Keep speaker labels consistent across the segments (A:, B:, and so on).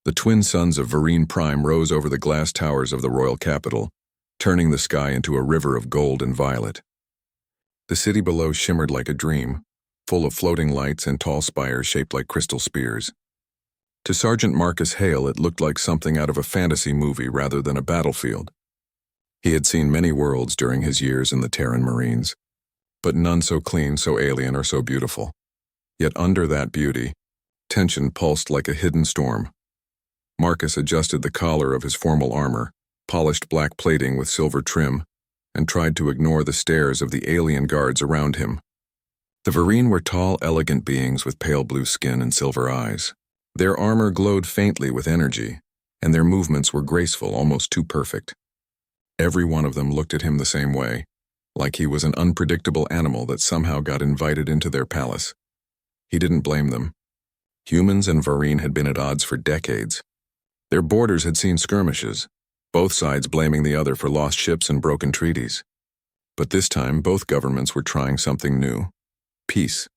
A: The twin suns of Vereen Prime rose over the glass towers of the royal capital, turning the sky into a river of gold and violet. The city below shimmered like a dream, full of floating lights and tall spires shaped like crystal spears. To Sergeant Marcus Hale, it looked like something out of a fantasy movie rather than a battlefield. He had seen many worlds during his years in the Terran Marines, but none so clean, so alien, or so beautiful. Yet under that beauty, tension pulsed like a hidden storm. Marcus adjusted the collar of his formal armor, polished black plating with silver trim, and tried to ignore the stares of the alien guards around him. The Vereen were tall, elegant beings with pale blue skin and silver eyes. Their armor glowed faintly with energy, and their movements were graceful, almost too perfect. Every one of them looked at him the same way, like he was an unpredictable animal that somehow got invited into their palace. He didn't blame them. Humans and Vereen had been at odds for decades. Their borders had seen skirmishes, both sides blaming the other for lost ships and broken treaties. But this time, both governments were trying something new: peace.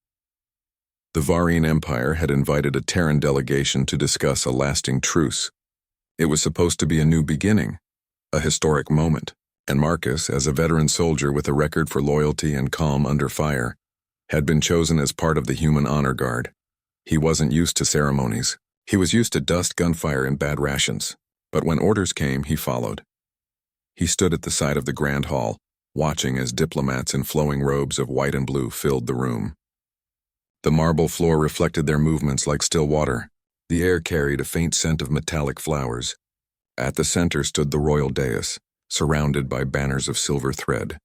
A: The Varine Empire had invited a Terran delegation to discuss a lasting truce. It was supposed to be a new beginning, a historic moment, and Marcus, as a veteran soldier with a record for loyalty and calm under fire, had been chosen as part of the human honor guard. He wasn't used to ceremonies. He was used to dust, gunfire, and bad rations. But when orders came, he followed. He stood at the side of the grand hall, watching as diplomats in flowing robes of white and blue filled the room. The marble floor reflected their movements like still water. The air carried a faint scent of metallic flowers. At the center stood the royal dais, surrounded by banners of silver thread.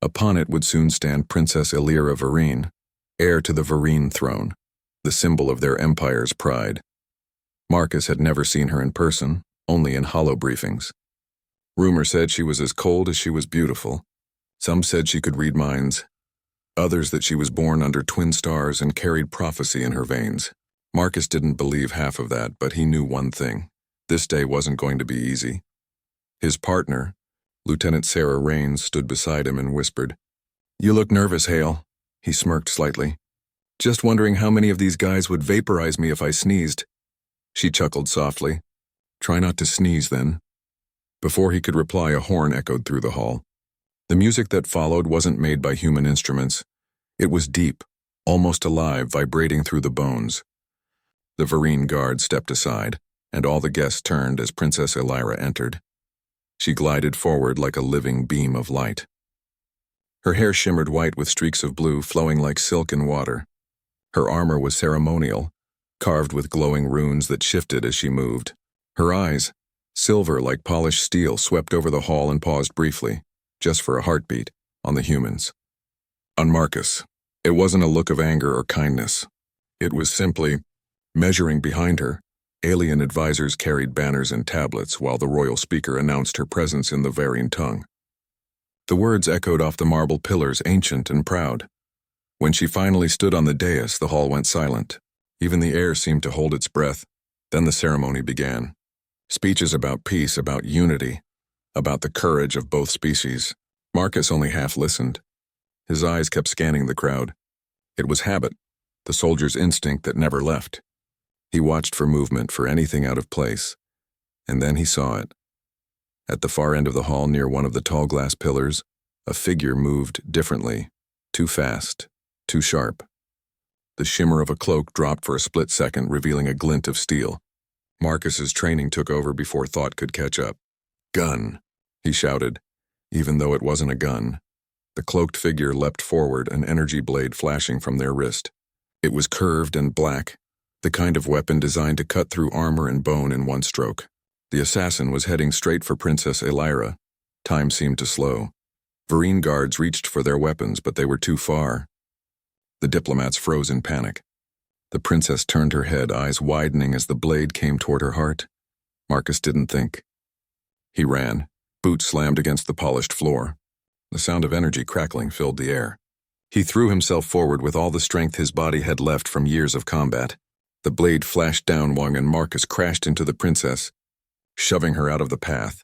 A: Upon it would soon stand Princess Illyra Vereen, heir to the Vereen throne, the symbol of their empire's pride. Marcus had never seen her in person, only in holo briefings. Rumor said she was as cold as she was beautiful. Some said she could read minds. Others that she was born under twin stars and carried prophecy in her veins. Marcus didn't believe half of that, but he knew one thing: this day wasn't going to be easy. His partner, Lieutenant Sarah Rains, stood beside him and whispered, "You look nervous, Hale." He smirked slightly. "Just wondering how many of these guys would vaporize me if I sneezed." She chuckled softly. "Try not to sneeze, then." Before he could reply, a horn echoed through the hall. The music that followed wasn't made by human instruments. It was deep, almost alive, vibrating through the bones. The Vereen guard stepped aside, and all the guests turned as Princess Illyra entered. She glided forward like a living beam of light. Her hair shimmered white with streaks of blue flowing like silk in water. Her armor was ceremonial, carved with glowing runes that shifted as she moved. Her eyes, silver like polished steel, swept over the hall and paused briefly, just for a heartbeat, on the humans. On Marcus, it wasn't a look of anger or kindness. It was simply, measuring behind her, alien advisors carried banners and tablets while the royal speaker announced her presence in the Vereen tongue. The words echoed off the marble pillars, ancient and proud. When she finally stood on the dais, the hall went silent. Even the air seemed to hold its breath. Then the ceremony began. Speeches about peace, about unity, about the courage of both species. Marcus only half listened. His eyes kept scanning the crowd. It was habit, the soldier's instinct that never left. He watched for movement, for anything out of place. And then he saw it. At the far end of the hall, near one of the tall glass pillars, a figure moved differently, too fast, too sharp. The shimmer of a cloak dropped for a split second, revealing a glint of steel. Marcus's training took over before thought could catch up. "Gun," he shouted, even though it wasn't a gun. The cloaked figure leapt forward, an energy blade flashing from their wrist. It was curved and black, the kind of weapon designed to cut through armor and bone in one stroke. The assassin was heading straight for Princess Illyra. Time seemed to slow. Vereen guards reached for their weapons, but they were too far. The diplomats froze in panic. The princess turned her head, eyes widening as the blade came toward her heart. Marcus didn't think. He ran. Boots slammed against the polished floor. The sound of energy crackling filled the air. He threw himself forward with all the strength his body had left from years of combat. The blade flashed downward and Marcus crashed into the princess, shoving her out of the path.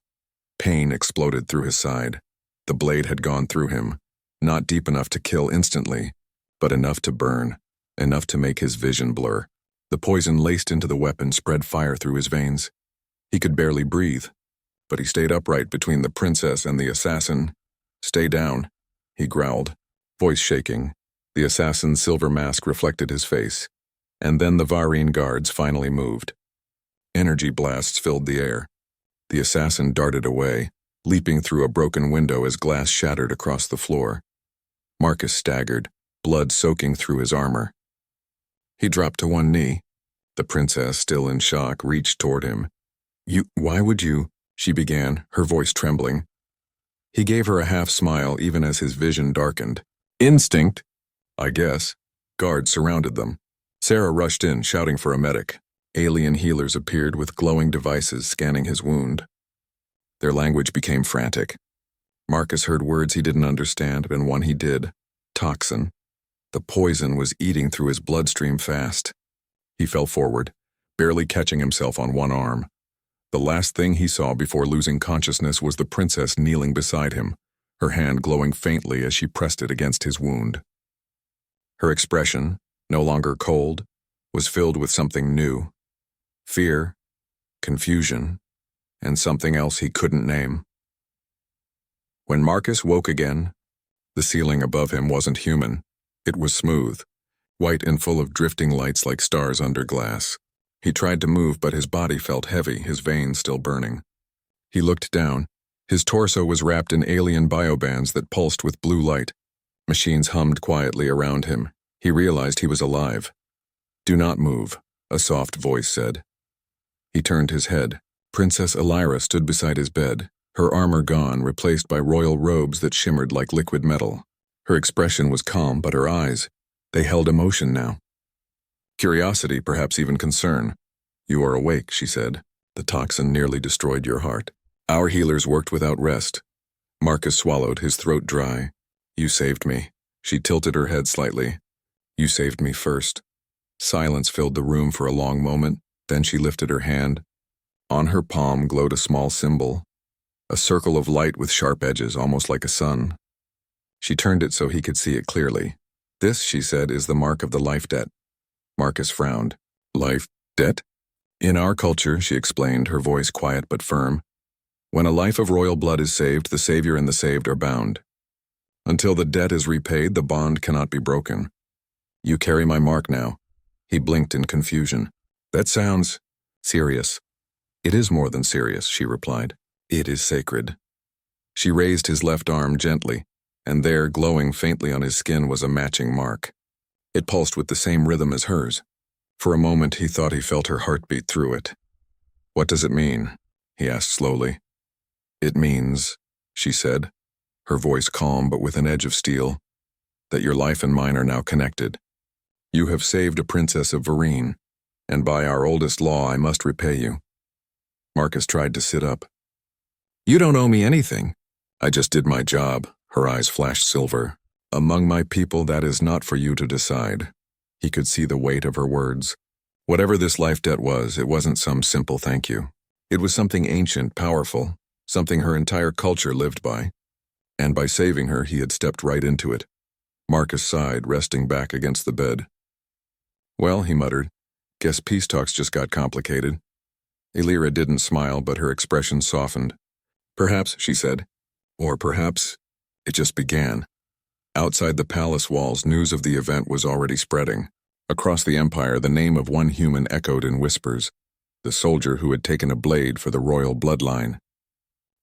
A: Pain exploded through his side. The blade had gone through him, not deep enough to kill instantly, but enough to burn, enough to make his vision blur. The poison laced into the weapon spread fire through his veins. He could barely breathe, but he stayed upright between the princess and the assassin. "Stay down," he growled, voice shaking. The assassin's silver mask reflected his face, and then the Varine guards finally moved. Energy blasts filled the air. The assassin darted away, leaping through a broken window as glass shattered across the floor. Marcus staggered, blood soaking through his armor. He dropped to one knee. The princess, still in shock, reached toward him. Why would you?" she began, her voice trembling. He gave her a half-smile even as his vision darkened. "Instinct, I guess." Guards surrounded them. Sarah rushed in, shouting for a medic. Alien healers appeared with glowing devices scanning his wound. Their language became frantic. Marcus heard words he didn't understand, and one he did. Toxin. The poison was eating through his bloodstream fast. He fell forward, barely catching himself on one arm. The last thing he saw before losing consciousness was the princess kneeling beside him, her hand glowing faintly as she pressed it against his wound. Her expression, no longer cold, was filled with something new. Fear, confusion, and something else he couldn't name. When Marcus woke again, the ceiling above him wasn't human. It was smooth, white and full of drifting lights like stars under glass. He tried to move, but his body felt heavy, his veins still burning. He looked down. His torso was wrapped in alien biobands that pulsed with blue light. Machines hummed quietly around him. He realized he was alive. "Do not move," a soft voice said. He turned his head. Princess Elira stood beside his bed, her armor gone, replaced by royal robes that shimmered like liquid metal. Her expression was calm, but her eyes, they held emotion now. Curiosity, perhaps even concern. "You are awake," she said. "The toxin nearly destroyed your heart. Our healers worked without rest." Marcus swallowed, his throat dry. "You saved me." She tilted her head slightly. "You saved me first." Silence filled the room for a long moment, then she lifted her hand. On her palm glowed a small symbol, a circle of light with sharp edges, almost like a sun. She turned it so he could see it clearly. "This," she said, "is the mark of the life debt." Marcus frowned. "Life debt?" "In our culture," she explained, her voice quiet but firm, "when a life of royal blood is saved, the savior and the saved are bound. Until the debt is repaid, the bond cannot be broken. You carry my mark now." He blinked in confusion. "That sounds serious." "It is more than serious," she replied. "It is sacred." She raised his left arm gently, and there, glowing faintly on his skin, was a matching mark. It pulsed with the same rhythm as hers. For a moment he thought he felt her heartbeat through it. "What does it mean?" he asked slowly. "It means," she said, her voice calm but with an edge of steel, "that your life and mine are now connected. You have saved a princess of Varine, and by our oldest law I must repay you." Marcus tried to sit up. "You don't owe me anything." "I just did my job." Her eyes flashed silver. "Among my people, that is not for you to decide." He could see the weight of her words. Whatever this life debt was, it wasn't some simple thank you. It was something ancient, powerful, something her entire culture lived by. And by saving her, he had stepped right into it. Marcus sighed, resting back against the bed. "Well," he muttered, "guess peace talks just got complicated." Elira didn't smile, but her expression softened. "Perhaps," she said. "Or perhaps it just began." Outside the palace walls, news of the event was already spreading. Across the empire, the name of one human echoed in whispers, the soldier who had taken a blade for the royal bloodline.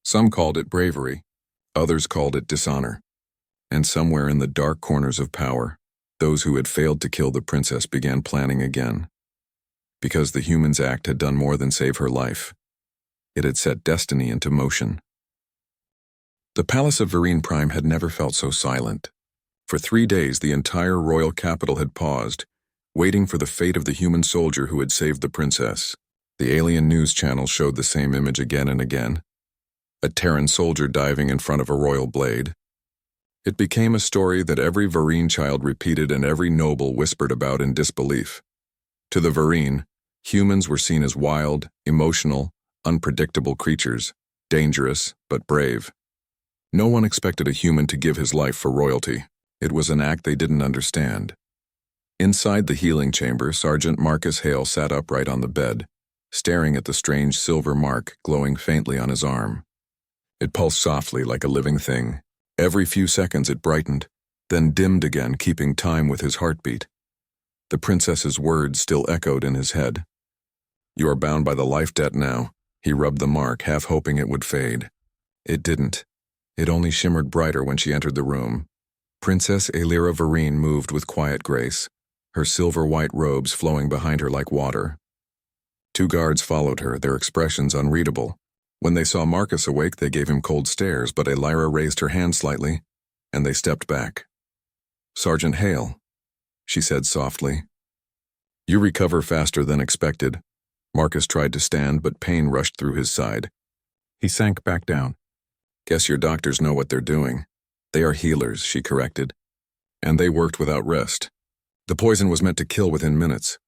A: Some called it bravery, others called it dishonor. And somewhere in the dark corners of power, those who had failed to kill the princess began planning again. Because the human's act had done more than save her life. It had set destiny into motion. The palace of Varine Prime had never felt so silent. For 3 days, the entire royal capital had paused, waiting for the fate of the human soldier who had saved the princess. The alien news channel showed the same image again and again. A Terran soldier diving in front of a royal blade. It became a story that every Varine child repeated and every noble whispered about in disbelief. To the Varine, humans were seen as wild, emotional, unpredictable creatures, dangerous but brave. No one expected a human to give his life for royalty. It was an act they didn't understand. Inside the healing chamber, Sergeant Marcus Hale sat upright on the bed, staring at the strange silver mark glowing faintly on his arm. It pulsed softly like a living thing. Every few seconds it brightened, then dimmed again, keeping time with his heartbeat. The princess's words still echoed in his head. "You are bound by the life debt now." He rubbed the mark, half hoping it would fade. It didn't. It only shimmered brighter when she entered the room. Princess Elira Vereen moved with quiet grace, her silver-white robes flowing behind her like water. Two guards followed her, their expressions unreadable. When they saw Marcus awake, they gave him cold stares, but Elira raised her hand slightly, and they stepped back. "Sergeant Hale," she said softly. "You recover faster than expected." Marcus tried to stand, but pain rushed through his side. He sank back down. "Guess your doctors know what they're doing." "They are healers," she corrected. "And they worked without rest. The poison was meant to kill within minutes."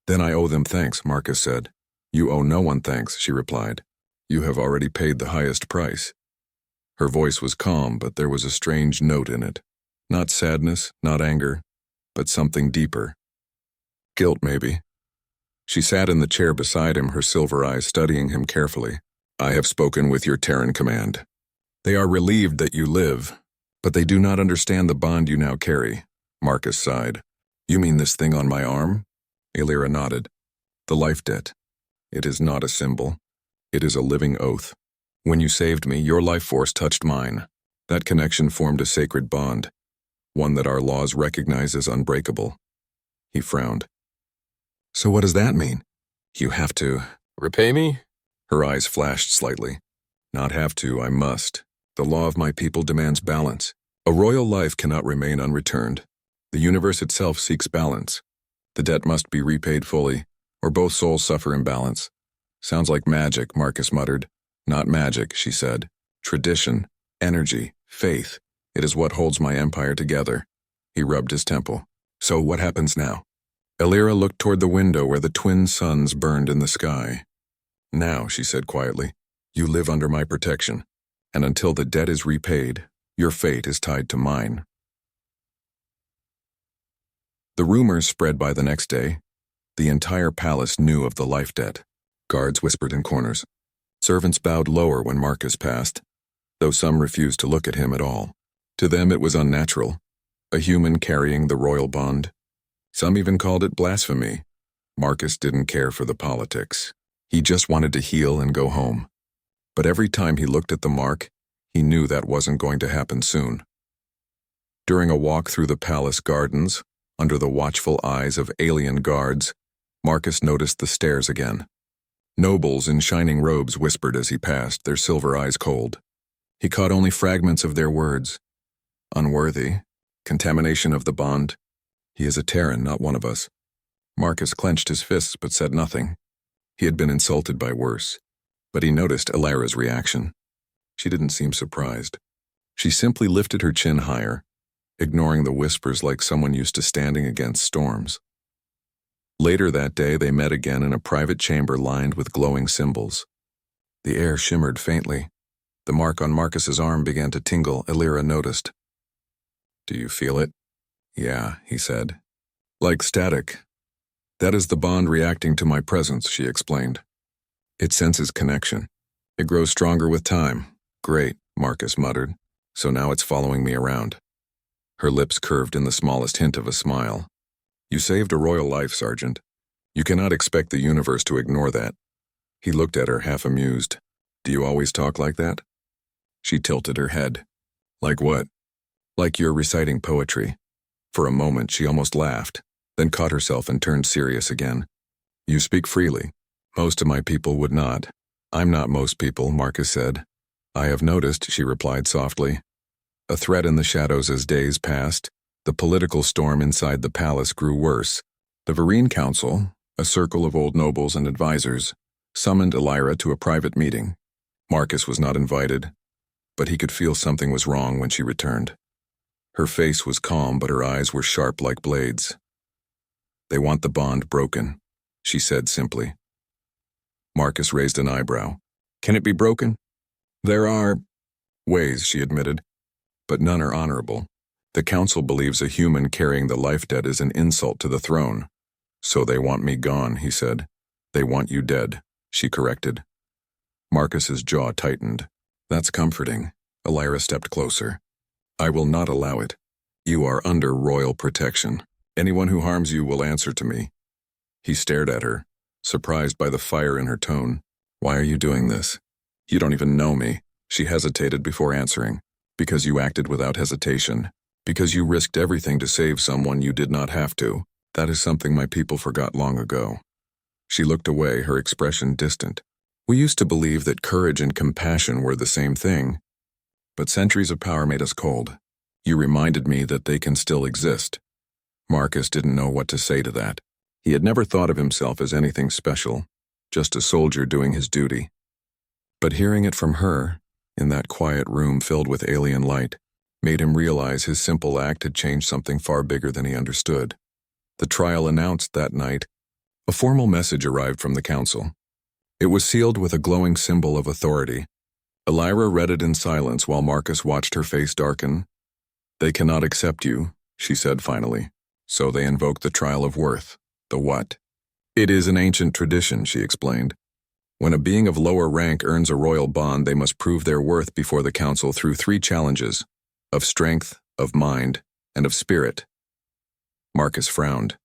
A: "Then I owe them thanks," Marcus said. "You owe no one thanks," she replied. "You have already paid the highest price." Her voice was calm, but there was a strange note in it. Not sadness, not anger, but something deeper. Guilt, maybe. She sat in the chair beside him, her silver eyes studying him carefully. "I have spoken with your Terran command. They are relieved that you live, but they do not understand the bond you now carry." Marcus sighed. "You mean this thing on my arm?" Elira nodded. "The life debt. It is not a symbol. It is a living oath. When you saved me, your life force touched mine. That connection formed a sacred bond, one that our laws recognize as unbreakable." He frowned. "So what does that mean?" "You have to repay me?" Her eyes flashed slightly. "Not have to, I must. The law of my people demands balance. A royal life cannot remain unreturned. The universe itself seeks balance. The debt must be repaid fully, or both souls suffer imbalance." "Sounds like magic," Marcus muttered. "Not magic," she said. "Tradition, energy, faith. It is what holds my empire together." He rubbed his temple. "So what happens now?" Elira looked toward the window where the twin suns burned in the sky. "Now," she said quietly, "you live under my protection, and until the debt is repaid, your fate is tied to mine." The rumors spread by the next day. The entire palace knew of the life debt. Guards whispered in corners. Servants bowed lower when Marcus passed, though some refused to look at him at all. To them it was unnatural, a human carrying the royal bond. Some even called it blasphemy. Marcus didn't care for the politics. He just wanted to heal and go home. But every time he looked at the mark, he knew that wasn't going to happen soon. During a walk through the palace gardens, under the watchful eyes of alien guards, Marcus noticed the stairs again. Nobles in shining robes whispered as he passed, their silver eyes cold. He caught only fragments of their words. "Unworthy. Contamination of the bond. He is a Terran, not one of us." Marcus clenched his fists but said nothing. He had been insulted by worse, but he noticed Elira's reaction. She didn't seem surprised. She simply lifted her chin higher, ignoring the whispers like someone used to standing against storms. Later that day, they met again in a private chamber lined with glowing symbols. The air shimmered faintly. The mark on Marcus's arm began to tingle, Elira noticed. "Do you feel it?" "Yeah," he said. "Like static. That is the bond reacting to my presence," she explained. "It senses connection. It grows stronger with time." "Great," Marcus muttered. "So now it's following me around." Her lips curved in the smallest hint of a smile. "You saved a royal life, Sergeant. You cannot expect the universe to ignore that." He looked at her, half amused. "Do you always talk like that?" She tilted her head. "Like what?" "Like you're reciting poetry." For a moment, she almost laughed, then caught herself and turned serious again. "You speak freely. Most of my people would not." "I'm not most people," Marcus said. "I have noticed," she replied softly. A threat in the shadows as days passed. The political storm inside the palace grew worse. The Vereen Council, a circle of old nobles and advisors, summoned Elira to a private meeting. Marcus was not invited, but he could feel something was wrong when she returned. Her face was calm, but her eyes were sharp like blades. "They want the bond broken," she said simply. Marcus raised an eyebrow. "Can it be broken?" "There are ways," she admitted, "but none are honorable. The council believes a human carrying the life debt is an insult to the throne. So they want me gone, he said. They want you dead, she corrected. Marcus's jaw tightened. That's comforting. Elira stepped closer. I will not allow it. You are under royal protection. Anyone who harms you will answer to me. He stared at her, surprised by the fire in her tone. Why are you doing this? You don't even know me. She hesitated before answering. Because you acted without hesitation. Because you risked everything to save someone you did not have to. That is something my people forgot long ago. She looked away, her expression distant. We used to believe that courage and compassion were the same thing. But centuries of power made us cold. You reminded me that they can still exist. Marcus didn't know what to say to that. He had never thought of himself as anything special, just a soldier doing his duty. But hearing it from her, in that quiet room filled with alien light, made him realize his simple act had changed something far bigger than he understood. The trial announced that night. A formal message arrived from the council. It was sealed with a glowing symbol of authority. Elira read it in silence while Marcus watched her face darken. They cannot accept you, she said finally. So they invoke the trial of worth. The what? It is an ancient tradition, she explained. When a being of lower rank earns a royal bond, they must prove their worth before the council through 3 challenges, of strength, of mind, and of spirit. Marcus frowned.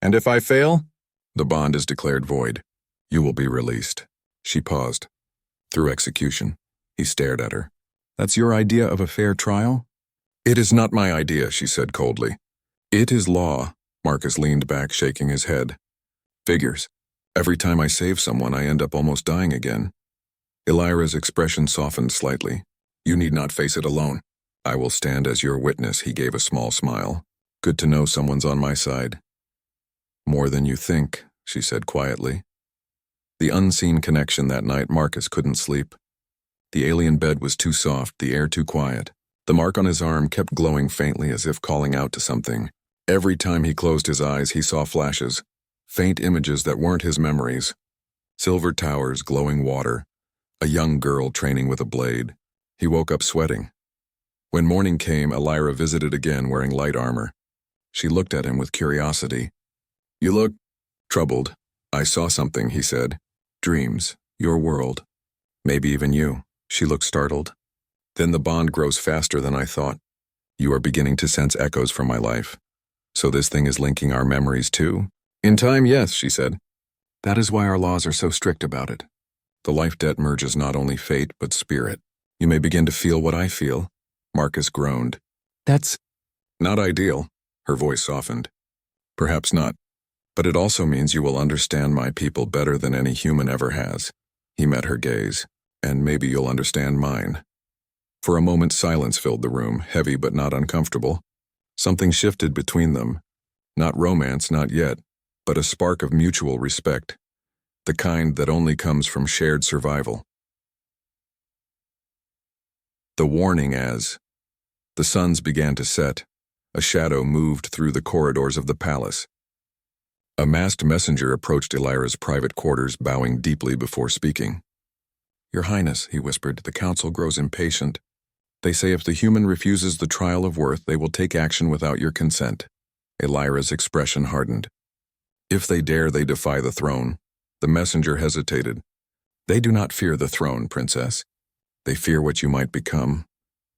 A: And if I fail? The bond is declared void. You will be released. She paused. Through execution. He stared at her. That's your idea of a fair trial? It is not my idea, she said coldly. It is law. Marcus leaned back, shaking his head. Figures. Every time I save someone, I end up almost dying again. Elira's expression softened slightly. You need not face it alone. I will stand as your witness, he gave a small smile. Good to know someone's on my side. More than you think, she said quietly. The unseen connection that night, Marcus couldn't sleep. The alien bed was too soft, the air too quiet. The mark on his arm kept glowing faintly as if calling out to something. Every time he closed his eyes, he saw flashes, faint images that weren't his memories. Silver towers, glowing water, a young girl training with a blade. He woke up sweating. When morning came, Elira visited again wearing light armor. She looked at him with curiosity. You look troubled. I saw something, he said. Dreams, your world. Maybe even you. She looked startled. Then the bond grows faster than I thought. You are beginning to sense echoes from my life. So this thing is linking our memories too? In time, yes, she said. That is why our laws are so strict about it. The life debt merges not only fate, but spirit. You may begin to feel what I feel. Marcus groaned. That's not ideal. Her voice softened. Perhaps not. But it also means you will understand my people better than any human ever has. He met her gaze. And maybe you'll understand mine. For a moment, silence filled the room, heavy but not uncomfortable. Something shifted between them. Not romance, not yet, but a spark of mutual respect. The kind that only comes from shared survival. The warning as the suns began to set, a shadow moved through the corridors of the palace. A masked messenger approached Elira's private quarters, bowing deeply before speaking. Your Highness, he whispered, the council grows impatient. They say if the human refuses the trial of worth, they will take action without your consent. Elira's expression hardened. If they dare, they defy the throne. The messenger hesitated. They do not fear the throne, Princess. They fear what you might become,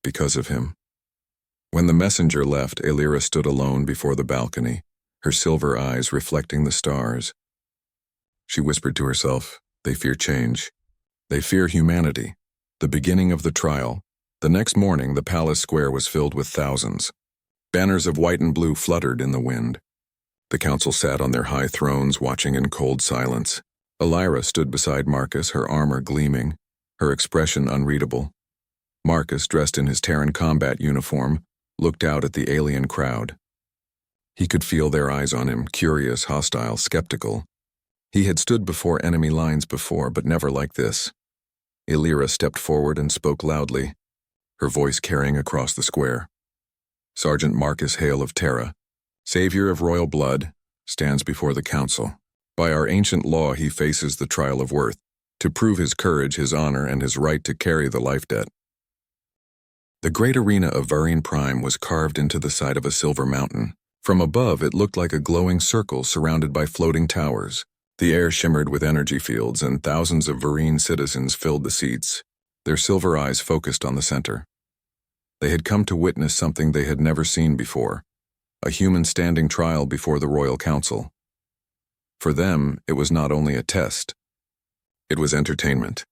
A: because of him. When the messenger left, Elira stood alone before the balcony, her silver eyes reflecting the stars. She whispered to herself, they fear change. They fear humanity. The beginning of the trial. The next morning, the palace square was filled with thousands. Banners of white and blue fluttered in the wind. The council sat on their high thrones, watching in cold silence. Elira stood beside Marcus, her armor gleaming, her expression unreadable. Marcus, dressed in his Terran combat uniform, looked out at the alien crowd. He could feel their eyes on him, curious, hostile, skeptical. He had stood before enemy lines before, but never like this. Elira stepped forward and spoke loudly, her voice carrying across the square. Sergeant Marcus Hale of Terra, savior of royal blood, stands before the council. By our ancient law, he faces the trial of worth, to prove his courage, his honor, and his right to carry the life debt. The great arena of Varine Prime was carved into the side of a silver mountain. From above, it looked like a glowing circle surrounded by floating towers. The air shimmered with energy fields, and thousands of Varine citizens filled the seats, their silver eyes focused on the center. They had come to witness something they had never seen before, a human standing trial before the Royal Council. For them, it was not only a test. It was entertainment.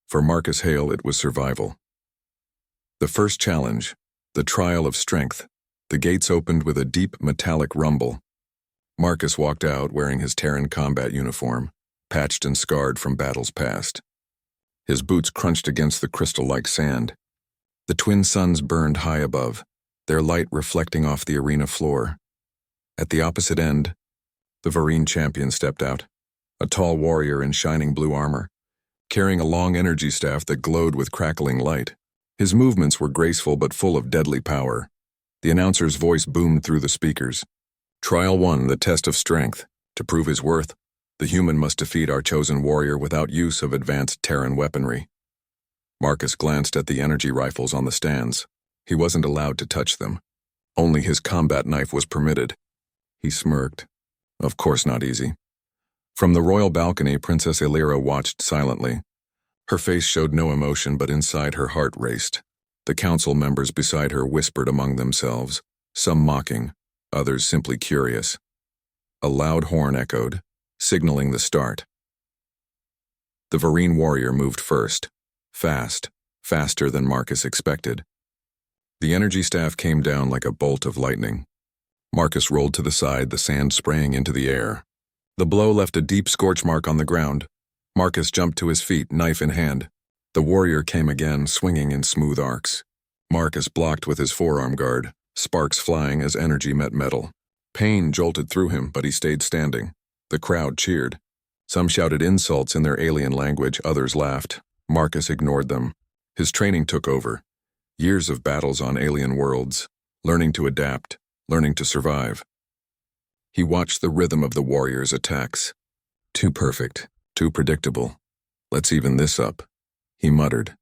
A: For Marcus Hale, it was survival. The first challenge, the trial of strength. The gates opened with a deep metallic rumble. Marcus walked out wearing his Terran combat uniform, patched and scarred from battles past. His boots crunched against the crystal-like sand. The twin suns burned high above, their light reflecting off the arena floor. At the opposite end, the Varine champion stepped out, a tall warrior in shining blue armor, carrying a long energy staff that glowed with crackling light. His movements were graceful but full of deadly power. The announcer's voice boomed through the speakers. Trial 1, the test of strength. To prove his worth, the human must defeat our chosen warrior without use of advanced Terran weaponry. Marcus glanced at the energy rifles on the stands. He wasn't allowed to touch them. Only his combat knife was permitted. He smirked. Of course not easy. From the royal balcony, Princess Elira watched silently. Her face showed no emotion, but inside her heart raced. The council members beside her whispered among themselves, some mocking, others simply curious. A loud horn echoed, signaling the start. The Varine warrior moved first, fast, faster than Marcus expected. The energy staff came down like a bolt of lightning. Marcus rolled to the side, the sand spraying into the air. The blow left a deep scorch mark on the ground. Marcus jumped to his feet, knife in hand. The warrior came again, swinging in smooth arcs. Marcus blocked with his forearm guard, sparks flying as energy met metal. Pain jolted through him, but he stayed standing. The crowd cheered. Some shouted insults in their alien language, others laughed. Marcus ignored them. His training took over. Years of battles on alien worlds, learning to adapt, learning to survive. He watched the rhythm of the warrior's attacks. Too perfect, too predictable. Let's even this up, he muttered.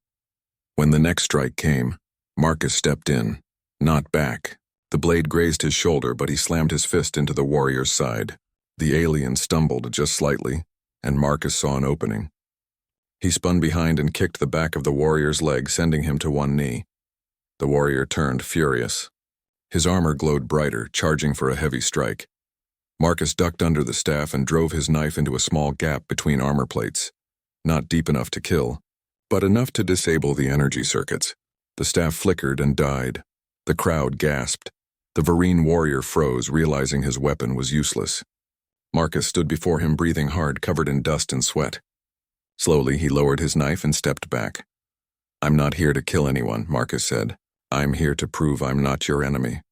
A: When the next strike came, Marcus stepped in, not back. The blade grazed his shoulder, but he slammed his fist into the warrior's side. The alien stumbled just slightly, and Marcus saw an opening. He spun behind and kicked the back of the warrior's leg, sending him to one knee. The warrior turned, furious. His armor glowed brighter, charging for a heavy strike. Marcus ducked under the staff and drove his knife into a small gap between armor plates. Not deep enough to kill, but enough to disable the energy circuits. The staff flickered and died. The crowd gasped. The Varine warrior froze, realizing his weapon was useless. Marcus stood before him, breathing hard, covered in dust and sweat. Slowly, he lowered his knife and stepped back. "I'm not here to kill anyone," Marcus said. "I'm here to prove I'm not your enemy."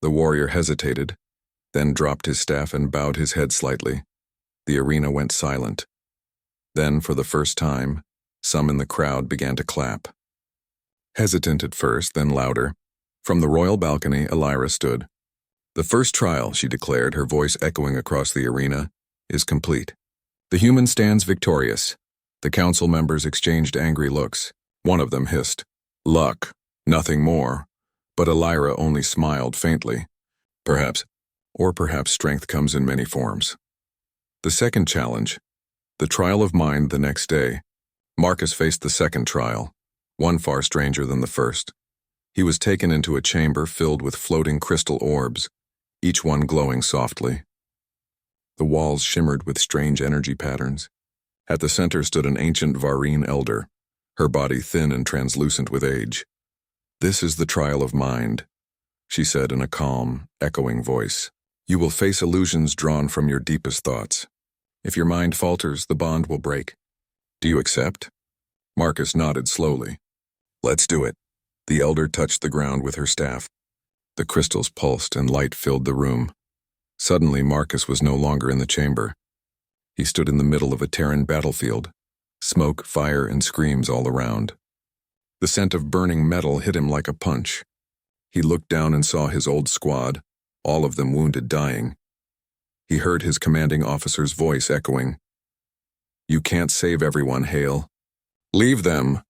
A: The warrior hesitated, then dropped his staff and bowed his head slightly. The arena went silent. Then, for the first time, some in the crowd began to clap. Hesitant at first, then louder. From the royal balcony, Elira stood. "The first trial," she declared, her voice echoing across the arena, "is complete. The human stands victorious." The council members exchanged angry looks. One of them hissed, "Luck, nothing more." But Elira only smiled faintly. Perhaps strength comes in many forms. The second challenge, the trial of mind the next day. Marcus faced the second trial, one far stranger than the first. He was taken into a chamber filled with floating crystal orbs, each one glowing softly. The walls shimmered with strange energy patterns. At the center stood an ancient Varine elder, her body thin and translucent with age. "This is the trial of mind," she said in a calm, echoing voice. "You will face illusions drawn from your deepest thoughts. If your mind falters, the bond will break. Do you accept?" Marcus nodded slowly. "Let's do it." The elder touched the ground with her staff. The crystals pulsed and light filled the room. Suddenly, Marcus was no longer in the chamber. He stood in the middle of a Terran battlefield, smoke, fire, and screams all around. The scent of burning metal hit him like a punch. He looked down and saw his old squad, all of them wounded, dying. He heard his commanding officer's voice echoing, "You can't save everyone, Hale. Leave them."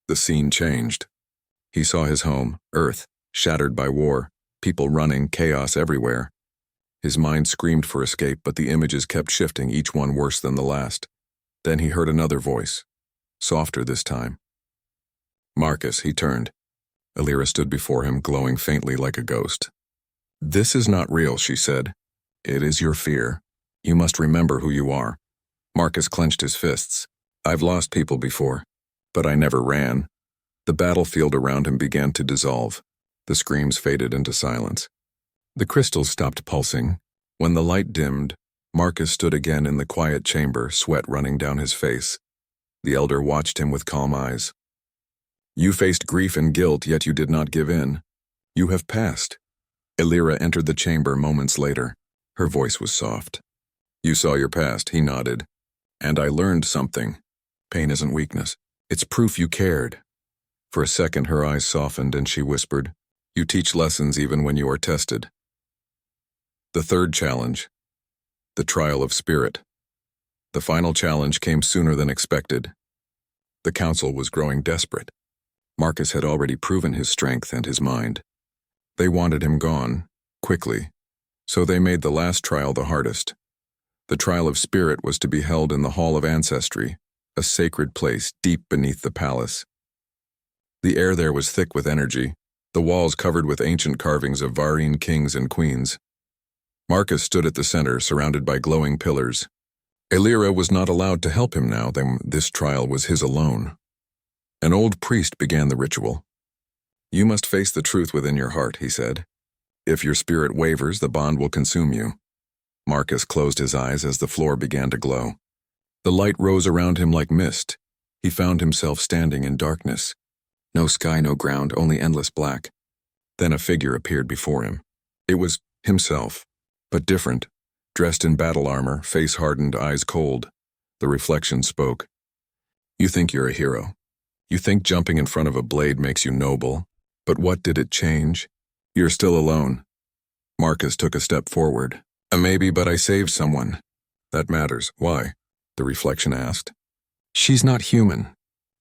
A: The scene changed. He saw his home, Earth, shattered by war, people running, chaos everywhere. His mind screamed for escape, but the images kept shifting, each one worse than the last. Then he heard another voice, softer this time. Marcus, he turned. Illyra stood before him, glowing faintly like a ghost. This is not real, she said. It is your fear. You must remember who you are. Marcus clenched his fists. I've lost people before, but I never ran. The battlefield around him began to dissolve. The screams faded into silence. The crystals stopped pulsing. When the light dimmed, Marcus stood again in the quiet chamber, sweat running down his face. The elder watched him with calm eyes. You faced grief and guilt, yet you did not give in. You have passed. Illyra entered the chamber moments later. Her voice was soft. You saw your past, he nodded. And I learned something. Pain isn't weakness. It's proof you cared. For a second, her eyes softened and she whispered, You teach lessons even when you are tested. The third challenge. The trial of spirit. The final challenge came sooner than expected. The council was growing desperate. Marcus had already proven his strength and his mind. They wanted him gone, quickly, so they made the last trial the hardest. The trial of spirit was to be held in the Hall of Ancestry, a sacred place deep beneath the palace. The air there was thick with energy, the walls covered with ancient carvings of Varine kings and queens. Marcus stood at the center, surrounded by glowing pillars. Illyra was not allowed to help him now, then this trial was his alone. An old priest began the ritual. You must face the truth within your heart, he said. If your spirit wavers, the bond will consume you. Marcus closed his eyes as the floor began to glow. The light rose around him like mist. He found himself standing in darkness. No sky, no ground, only endless black. Then a figure appeared before him. It was himself, but different, dressed in battle armor, face hardened, eyes cold. The reflection spoke. You think you're a hero. You think jumping in front of a blade makes you noble. But what did it change? You're still alone. Marcus took a step forward. Maybe, but I saved someone. That matters. Why? The reflection asked. She's not human.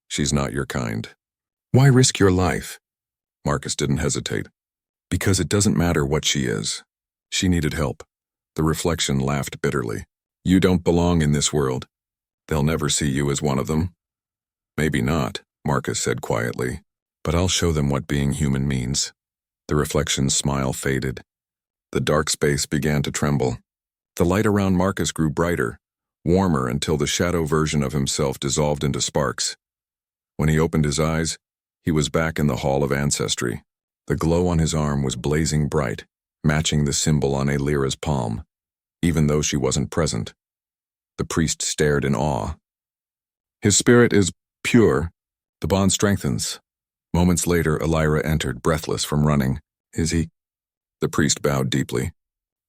A: She's not your kind. Why risk your life? Marcus didn't hesitate. Because it doesn't matter what she is. She needed help. The reflection laughed bitterly. You don't belong in this world. They'll never see you as one of them. Maybe not, Marcus said quietly, but I'll show them what being human means. The reflection's smile faded. The dark space began to tremble. The light around Marcus grew brighter, warmer until the shadow version of himself dissolved into sparks. When he opened his eyes, he was back in the Hall of Ancestry. The glow on his arm was blazing bright, matching the symbol on Illyra's palm, even though she wasn't present. The priest stared in awe. His spirit is pure. The bond strengthens. Moments later, Illyra entered, breathless from running. Is he? The priest bowed deeply.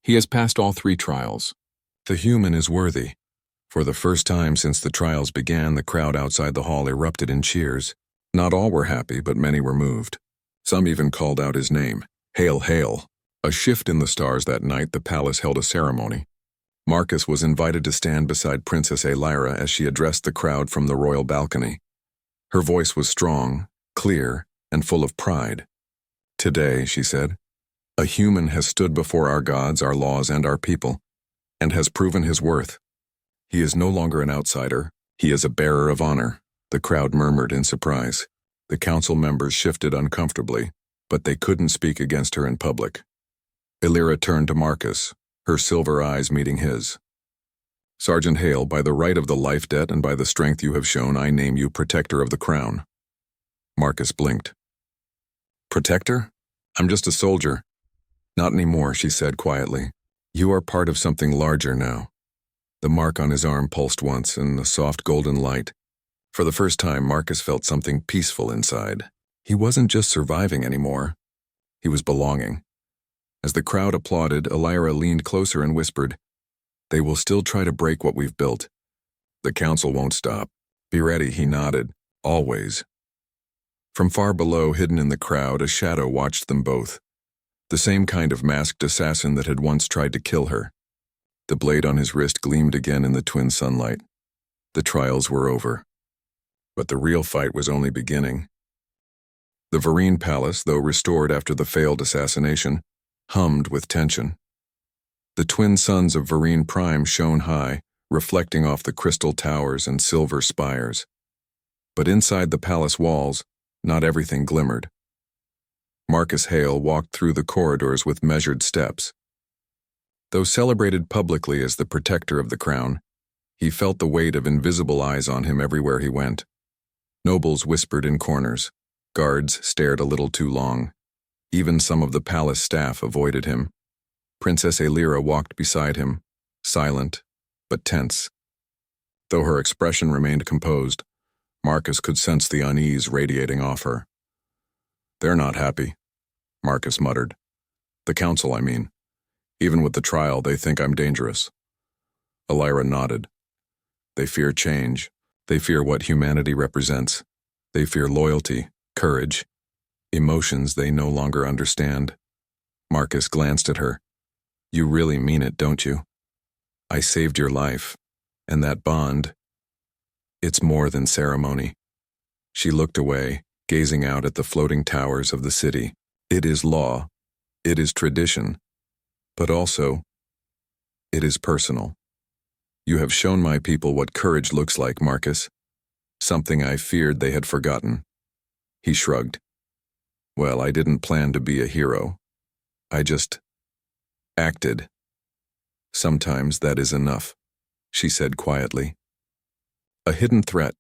A: He has passed all 3 trials. The human is worthy. For the first time since the trials began, the crowd outside the hall erupted in cheers. Not all were happy, but many were moved. Some even called out his name. Hail, hail. A shift in the stars that night, the palace held a ceremony. Marcus was invited to stand beside Princess Illyra as she addressed the crowd from the royal balcony. Her voice was strong, clear, and full of pride. Today, she said, a human has stood before our gods, our laws, and our people, and has proven his worth. He is no longer an outsider. He is a bearer of honor. The crowd murmured in surprise. The council members shifted uncomfortably, but they couldn't speak against her in public. Illyra turned to Marcus, her silver eyes meeting his. Sergeant Hale, by the right of the life debt and by the strength you have shown, I name you protector of the crown. Marcus blinked. Protector? I'm just a soldier. Not anymore, she said quietly. You are part of something larger now. The mark on his arm pulsed once in the soft golden light. For the first time, Marcus felt something peaceful inside. He wasn't just surviving anymore. He was belonging. As the crowd applauded, Illyra leaned closer and whispered, They will still try to break what we've built. The council won't stop. Be ready, he nodded. Always. From far below, hidden in the crowd, a shadow watched them both. The same kind of masked assassin that had once tried to kill her. The blade on his wrist gleamed again in the twin sunlight. The trials were over. But the real fight was only beginning. The Vereen palace, though restored after the failed assassination, hummed with tension. The twin suns of Vereen Prime shone high, reflecting off the crystal towers and silver spires. But inside the palace walls, not everything glimmered. Marcus Hale walked through the corridors with measured steps. Though celebrated publicly as the protector of the crown, he felt the weight of invisible eyes on him everywhere he went. Nobles whispered in corners. Guards stared a little too long. Even some of the palace staff avoided him. Princess Aelira walked beside him, silent but tense. Though her expression remained composed, Marcus could sense the unease radiating off her. "They're not happy," Marcus muttered. "The council, I mean. Even with the trial, they think I'm dangerous." Aelira nodded. "They fear change. They fear what humanity represents. They fear loyalty, courage, emotions they no longer understand." Marcus glanced at her. "You really mean it, don't you? I saved your life, and that bond, it's more than ceremony." She looked away, gazing out at the floating towers of the city. "It is law, it is tradition, but also, it is personal. You have shown my people what courage looks like, Marcus. Something I feared they had forgotten." He shrugged. "Well, I didn't plan to be a hero. I just acted. Sometimes that is enough," she said quietly. A hidden threat.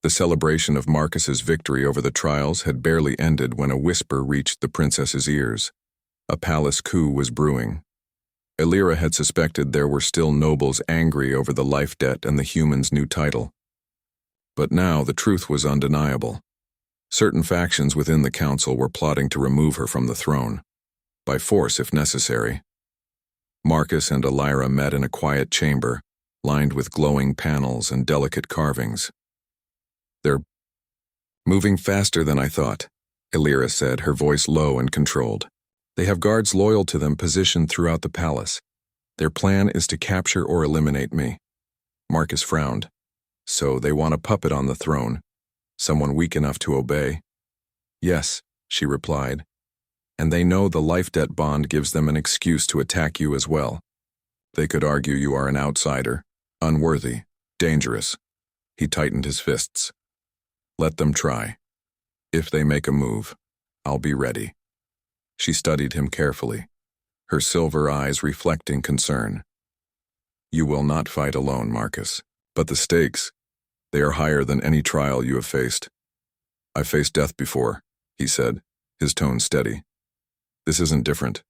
A: The celebration of Marcus's victory over the trials had barely ended when a whisper reached the princess's ears. A palace coup was brewing. Aelira had suspected there were still nobles angry over the life debt and the human's new title. But now the truth was undeniable. Certain factions within the council were plotting to remove her from the throne, by force if necessary. Marcus and Aelira met in a quiet chamber, lined with glowing panels and delicate carvings. "They're moving faster than I thought," Aelira said, her voice low and controlled. "They have guards loyal to them positioned throughout the palace. Their plan is to capture or eliminate me." Marcus frowned. "So they want a puppet on the throne, someone weak enough to obey?" "Yes," she replied. "And they know the life debt bond gives them an excuse to attack you as well. They could argue you are an outsider, unworthy, dangerous." He tightened his fists. "Let them try. If they make a move, I'll be ready." She studied him carefully, her silver eyes reflecting concern. "You will not fight alone, Marcus, but the stakes, they are higher than any trial you have faced." "I've faced death before," he said, his tone steady. "This isn't different.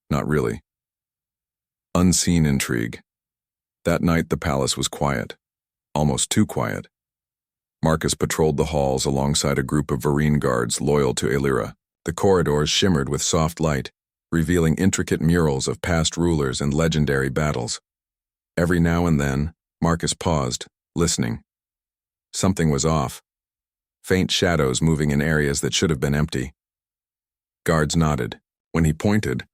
A: Not really." Unseen intrigue. That night the palace was quiet, almost too quiet. Marcus patrolled the halls alongside a group of Vereen guards loyal to Aelira. The corridors shimmered with soft light, revealing intricate murals of past rulers and legendary battles. Every now and then, Marcus paused, listening. Something was off. Faint shadows moving in areas that should have been empty. Guards nodded when he pointed,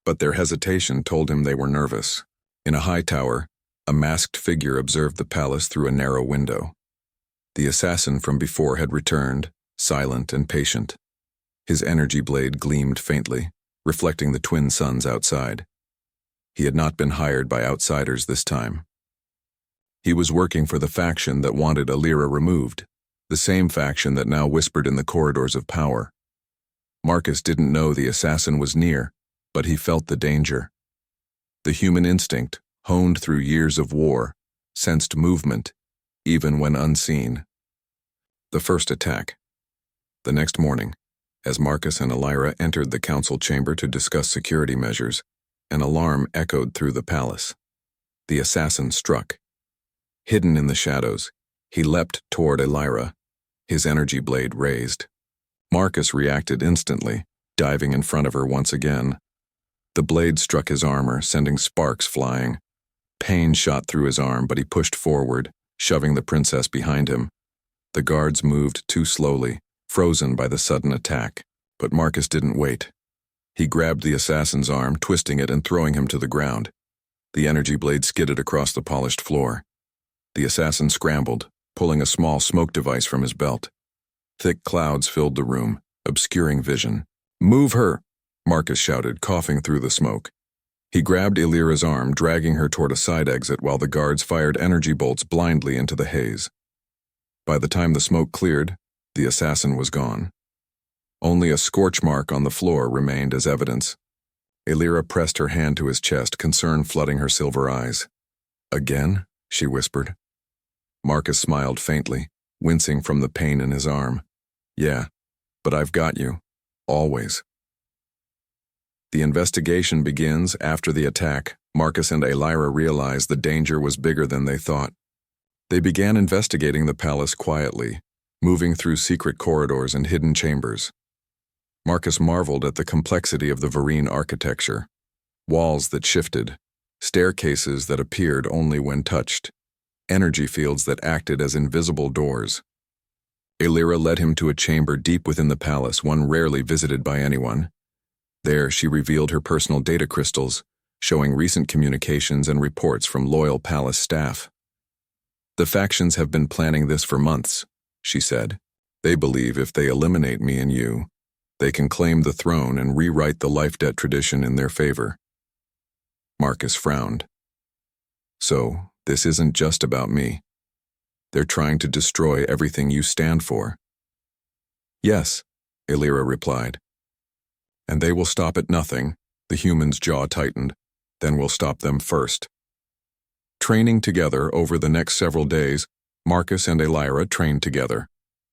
A: but their hesitation told him they were nervous. In a high tower, a masked figure observed the palace through a narrow window. The assassin from before had returned, silent and patient. His energy blade gleamed faintly, reflecting the twin suns outside. He had not been hired by outsiders this time. He was working for the faction that wanted Aelira removed, the same faction that now whispered in the corridors of power. Marcus didn't know the assassin was near, but he felt the danger. The human instinct, honed through years of war, sensed movement, even when unseen. The first attack. The next morning, as Marcus and Aelira entered the council chamber to discuss security measures, an alarm echoed through the palace. The assassin struck. Hidden in the shadows, he leapt toward Aelira, his energy blade raised. Marcus reacted instantly, diving in front of her once again. The blade struck his armor, sending sparks flying. Pain shot through his arm, but he pushed forward, shoving the princess behind him. The guards moved too slowly, frozen by the sudden attack, but Marcus didn't wait. He grabbed the assassin's arm, twisting it and throwing him to the ground. The energy blade skidded across the polished floor. The assassin scrambled, pulling a small smoke device from his belt. Thick clouds filled the room, obscuring vision. "Move her!" Marcus shouted, coughing through the smoke. He grabbed Elira's arm, dragging her toward a side exit while the guards fired energy bolts blindly into the haze. By the time the smoke cleared, the assassin was gone. Only a scorch mark on the floor remained as evidence. Elira pressed her hand to his chest, concern flooding her silver eyes. "Again?" she whispered. Marcus smiled faintly, wincing from the pain in his arm. "Yeah, but I've got you. Always." The investigation begins after the attack. Marcus and Elira realized the danger was bigger than they thought. They began investigating the palace quietly, moving through secret corridors and hidden chambers. Marcus marveled at the complexity of the Varine architecture. Walls that shifted, staircases that appeared only when touched, energy fields that acted as invisible doors. Elira led him to a chamber deep within the palace, one rarely visited by anyone. There, she revealed her personal data crystals, showing recent communications and reports from loyal palace staff. "The factions have been planning this for months," she said. "They believe if they eliminate me and you, they can claim the throne and rewrite the life debt tradition in their favor." Marcus frowned. "So, this isn't just about me. They're trying to destroy everything you stand for." "Yes," Elira replied. "And they will stop at nothing." The human's jaw tightened. "Then we'll stop them first." Training together over the next several days, Marcus and Elira trained together.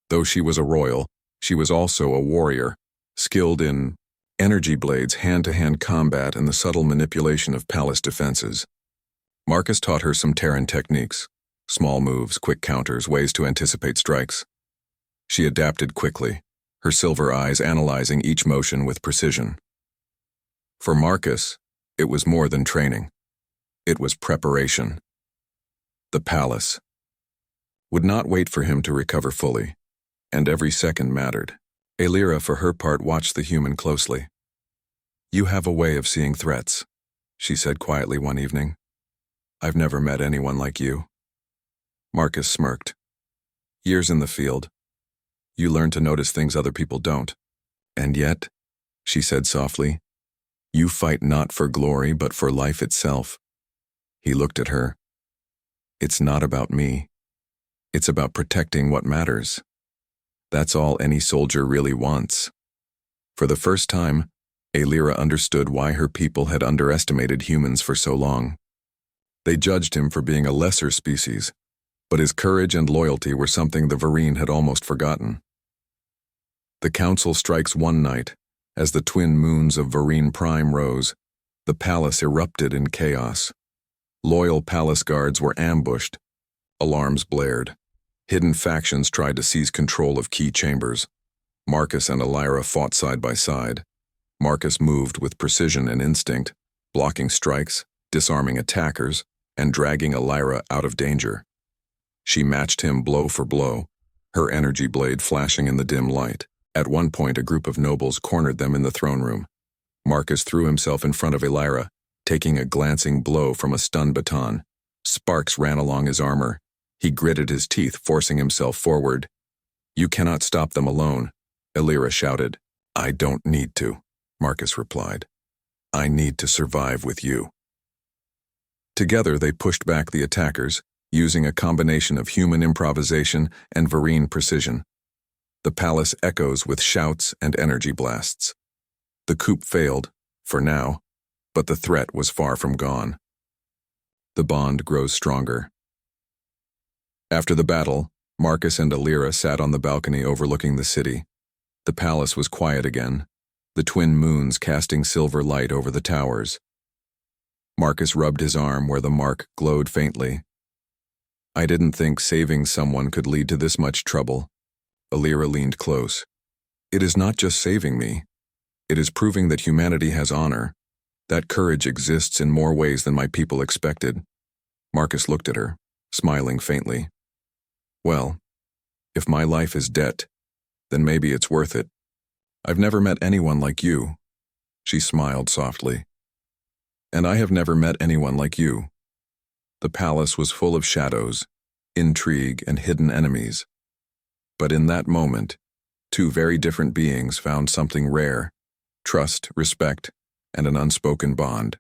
A: Though she was a royal, she was also a warrior, skilled in energy blades, hand-to-hand combat, and the subtle manipulation of palace defenses. Marcus taught her some Terran techniques, small moves, quick counters, ways to anticipate strikes. She adapted quickly, her silver eyes analyzing each motion with precision. For Marcus, it was more than training. It was preparation. The palace would not wait for him to recover fully, and every second mattered. Elira, for her part, watched the human closely. "You have a way of seeing threats," she said quietly one evening. "I've never met anyone like you." Marcus smirked. "Years in the field. You learn to notice things other people don't. And yet," she said softly, "you fight not for glory but for life itself." He looked at her. "It's not about me. It's about protecting what matters. That's all any soldier really wants." For the first time, Elira understood why her people had underestimated humans for so long. They judged him for being a lesser species, but his courage and loyalty were something the Varine had almost forgotten. The council strikes one night. As the twin moons of Varine Prime rose, the palace erupted in chaos. Loyal palace guards were ambushed. Alarms blared. Hidden factions tried to seize control of key chambers. Marcus and Elira fought side by side. Marcus moved with precision and instinct, blocking strikes, disarming attackers, and dragging Elira out of danger. She matched him blow for blow, her energy blade flashing in the dim light. At one point, a group of nobles cornered them in the throne room. Marcus threw himself in front of Elira, taking a glancing blow from a stun baton. Sparks ran along his armor. He gritted his teeth, forcing himself forward. "You cannot stop them alone," Elira shouted. "I don't need to," Marcus replied. "I need to survive with you." Together, they pushed back the attackers, using a combination of human improvisation and Varine precision. The palace echoes with shouts and energy blasts. The coup failed, for now, but the threat was far from gone. The bond grows stronger. After the battle, Marcus and Elira sat on the balcony overlooking the city. The palace was quiet again, the twin moons casting silver light over the towers. Marcus rubbed his arm where the mark glowed faintly. "I didn't think saving someone could lead to this much trouble." Elira leaned close. "It is not just saving me. It is proving that humanity has honor. That courage exists in more ways than my people expected." Marcus looked at her, smiling faintly. "Well, if my life is debt, then maybe it's worth it. I've never met anyone like you." She smiled softly. "And I have never met anyone like you." The palace was full of shadows, intrigue, and hidden enemies. But in that moment, Two very different beings found something rare: trust, respect, and an unspoken bond.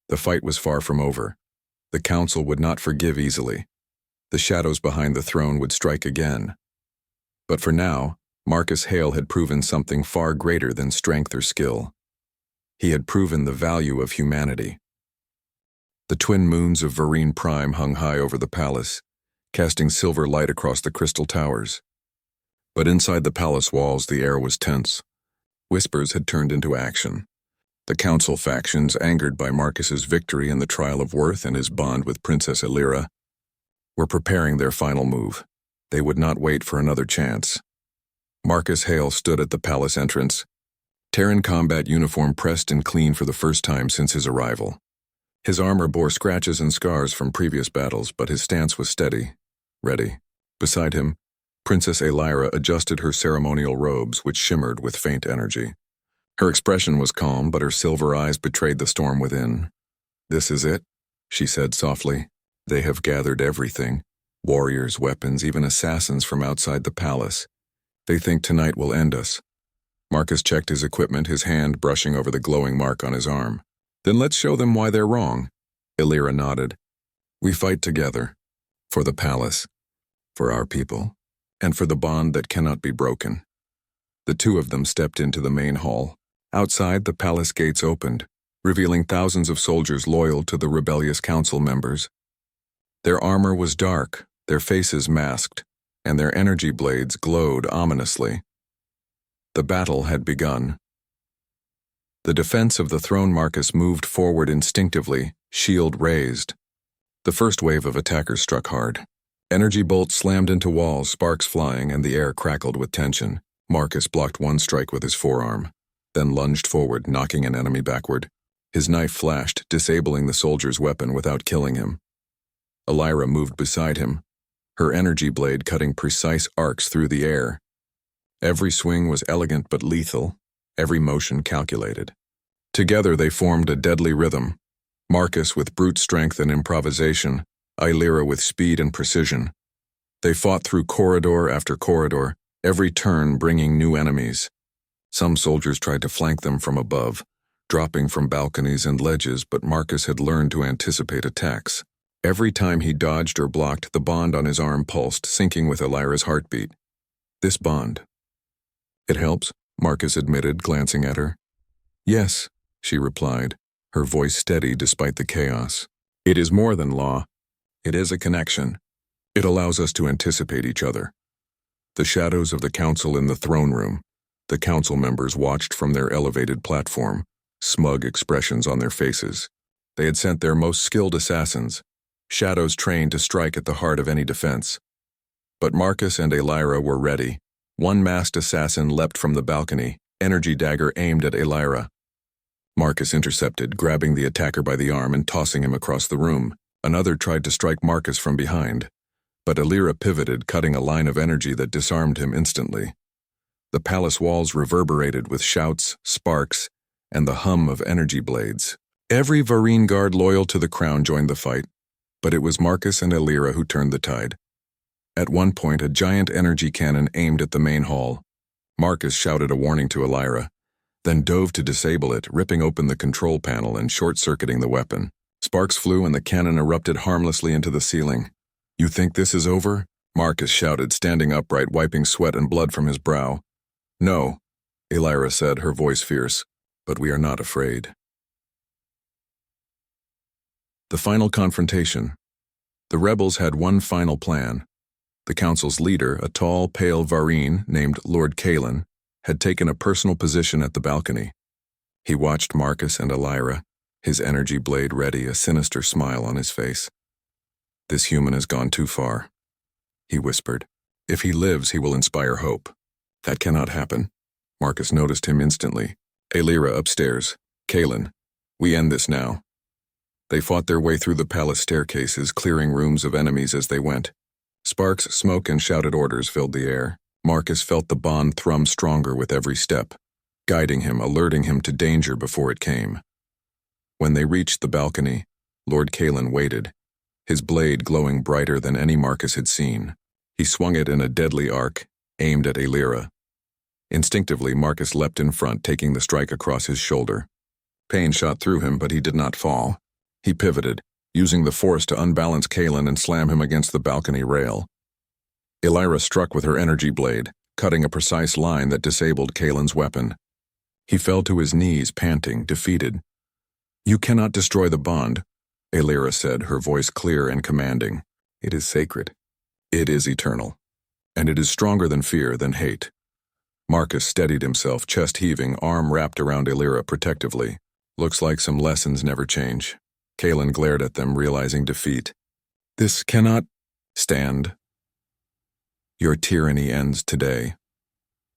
A: The fight was far from over. The council would not forgive easily. The shadows behind the throne would strike again. But for now, Marcus Hale had proven something far greater than strength or skill. He had proven the value of humanity. The twin moons of Vereen Prime hung high over the palace, casting silver light across the crystal towers. But inside the palace walls, the air was tense. Whispers had turned into action. The council factions, angered by Marcus's victory in the trial of worth and his bond with Princess Elira, were preparing their final move. They would not wait for another chance. Marcus Hale stood at the palace entrance, Terran combat uniform pressed and clean for the first time since his arrival. His armor bore scratches and scars from previous battles, but his stance was steady, ready. Beside him, Princess Elira adjusted her ceremonial robes, which shimmered with faint energy. Her expression was calm, but her silver eyes betrayed the storm within. "This is it," she said softly. "They have gathered everything. Warriors, weapons, even assassins from outside the palace. They think tonight will end us." Marcus checked his equipment, his hand brushing over the glowing mark on his arm. "Then let's show them why they're wrong." Elira nodded. "We fight together. For the palace. For our people. And for the bond that cannot be broken." The two of them stepped into the main hall. Outside, the palace gates opened, revealing thousands of soldiers loyal to the rebellious council members. Their armor was dark, their faces masked, and their energy blades glowed ominously. The battle had begun. The defense of the throne Marcus moved forward instinctively, shield raised. The first wave of attackers struck hard. Energy bolts slammed into walls, sparks flying, and the air crackled with tension. Marcus blocked one strike with his forearm, then lunged forward, knocking an enemy backward. His knife flashed, disabling the soldier's weapon without killing him. Elira moved beside him, her energy blade cutting precise arcs through the air. Every swing was elegant but lethal, every motion calculated. Together they formed a deadly rhythm, Marcus with brute strength and improvisation, Elira with speed and precision. They fought through corridor after corridor, every turn bringing new enemies. Some soldiers tried to flank them from above, dropping from balconies and ledges, but Marcus had learned to anticipate attacks. Every time he dodged or blocked, the bond on his arm pulsed, syncing with Elira's heartbeat. This bond. "It helps," Marcus admitted, glancing at her. "Yes," she replied, her voice steady despite the chaos. "It is more than law. It is a connection. It allows us to anticipate each other." The shadows of the council in the throne room. The council members watched from their elevated platform, smug expressions on their faces. They had sent their most skilled assassins, shadows trained to strike at the heart of any defense. But Marcus and Elira were ready. One masked assassin leapt from the balcony, energy dagger aimed at Elira. Marcus intercepted, grabbing the attacker by the arm and tossing him across the room. Another tried to strike Marcus from behind, but Elira pivoted, cutting a line of energy that disarmed him instantly. The palace walls reverberated with shouts, sparks, and the hum of energy blades. Every Vereen guard loyal to the crown joined the fight, but it was Marcus and Elira who turned the tide. At one point, a giant energy cannon aimed at the main hall. Marcus shouted a warning to Elira, then dove to disable it, ripping open the control panel and short-circuiting the weapon. Sparks flew and the cannon erupted harmlessly into the ceiling. "You think this is over?" Marcus shouted, standing upright, wiping sweat and blood from his brow. "No," Elira said, her voice fierce, "but we are not afraid." The final confrontation. The rebels had one final plan. The council's leader, a tall, pale Vereen named Lord Kalen, had taken a personal position at the balcony. He watched Marcus and Elira, his energy blade ready, a sinister smile on his face. "This human has gone too far," he whispered. "If he lives, he will inspire hope." "That cannot happen." Marcus noticed him instantly. "Elira upstairs. Kalen, we end this now." They fought their way through the palace staircases, clearing rooms of enemies as they went. Sparks, smoke, and shouted orders filled the air. Marcus felt the bond thrum stronger with every step, guiding him, alerting him to danger before it came. When they reached the balcony, Lord Kalen waited, his blade glowing brighter than any Marcus had seen. He swung it in a deadly arc, aimed at Elira. Instinctively, Marcus leapt in front, taking the strike across his shoulder. Pain shot through him, but he did not fall. He pivoted, using the force to unbalance Kalen and slam him against the balcony rail. Elira struck with her energy blade, cutting a precise line that disabled Kalen's weapon. He fell to his knees, panting, defeated. "You cannot destroy the bond," Elira said, her voice clear and commanding. "It is sacred. It is eternal. And it is stronger than fear, than hate." Marcus steadied himself, chest heaving, arm wrapped around Elira protectively. "Looks like some lessons never change." Kalen glared at them, realizing defeat. "This cannot stand." "Your tyranny ends today,"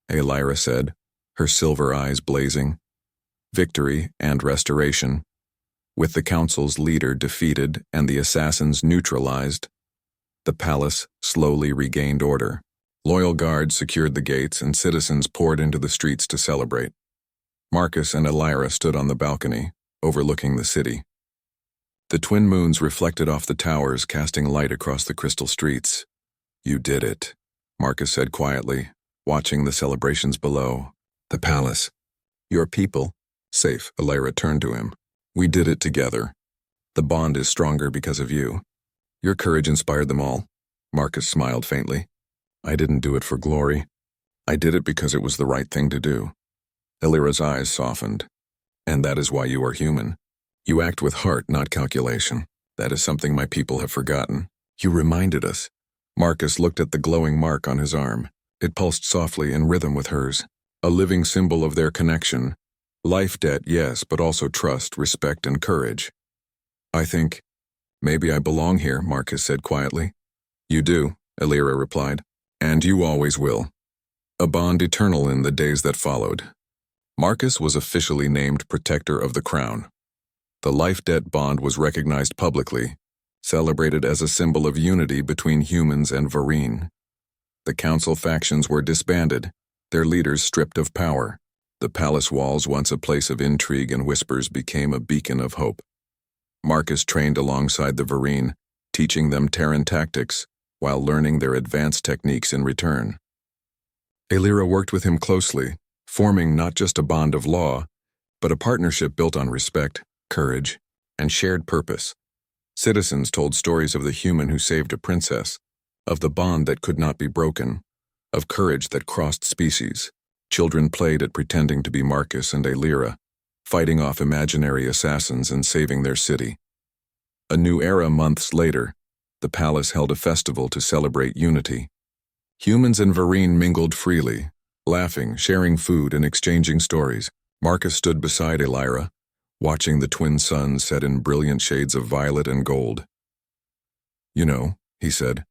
A: Elira said, her silver eyes blazing. "Victory and restoration. With the council's leader defeated and the assassins neutralized, the palace slowly regained order. Loyal guards secured the gates and citizens poured into the streets to celebrate. Marcus and Elira stood on the balcony, overlooking the city. The twin moons reflected off the towers, casting light across the crystal streets. "You did it," Marcus said quietly, watching the celebrations below. "The palace. Your people. Safe," Elira turned to him. "We did it together. The bond is stronger because of you. Your courage inspired them all." Marcus smiled faintly. "I didn't do it for glory. I did it because it was the right thing to do." Elira's eyes softened. "And that is why you are human. You act with heart, not calculation. That is something my people have forgotten. You reminded us." Marcus looked at the glowing mark on his arm. It pulsed softly in rhythm with hers, a living symbol of their connection. Life debt, yes, but also trust, respect, and courage. "I think maybe I belong here," Marcus said quietly. "You do," Elira replied. "And you always will." A bond eternal in the days that followed. Marcus was officially named Protector of the Crown. The life debt bond was recognized publicly, celebrated as a symbol of unity between humans and Varine. The council factions were disbanded, their leaders stripped of power. The palace walls, once a place of intrigue and whispers, became a beacon of hope. Marcus trained alongside the Varine, teaching them Terran tactics, while learning their advanced techniques in return. Elira worked with him closely, forming not just a bond of law, but a partnership built on respect, courage, and shared purpose. Citizens told stories of the human who saved a princess, of the bond that could not be broken, of courage that crossed species. Children played at pretending to be Marcus and Elira, fighting off imaginary assassins and saving their city. A new era months later, the palace held a festival to celebrate unity. Humans and Varine mingled freely, laughing, sharing food, and exchanging stories. Marcus stood beside Elira, watching the twin suns set in brilliant shades of violet and gold. "You know," he said,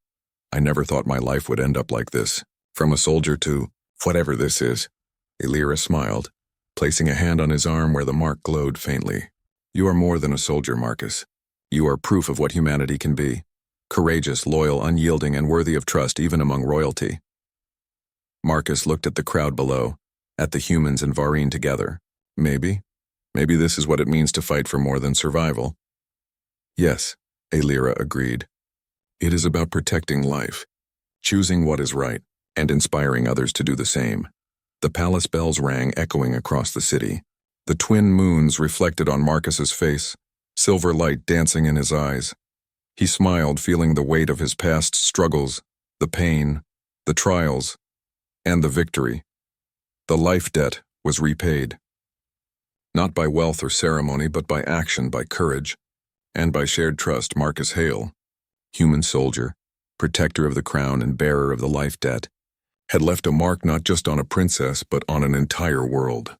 A: "I never thought my life would end up like this. From a soldier to whatever this is." Elira smiled, placing a hand on his arm where the mark glowed faintly. "You are more than a soldier, Marcus. You are proof of what humanity can be. Courageous, loyal, unyielding, and worthy of trust even among royalty." Marcus looked at the crowd below, at the humans and Varine together. Maybe this is what it means to fight for more than survival. "Yes," Elira agreed. "It is about protecting life, choosing what is right, and inspiring others to do the same." The palace bells rang, echoing across the city. The twin moons reflected on Marcus's face, silver light dancing in his eyes. He smiled, feeling the weight of his past struggles, the pain, the trials, and the victory. The life debt was repaid. Not by wealth or ceremony, but by action, by courage, and by shared trust. Marcus Hale, human soldier, protector of the crown and bearer of the life debt, had left a mark not just on a princess, but on an entire world.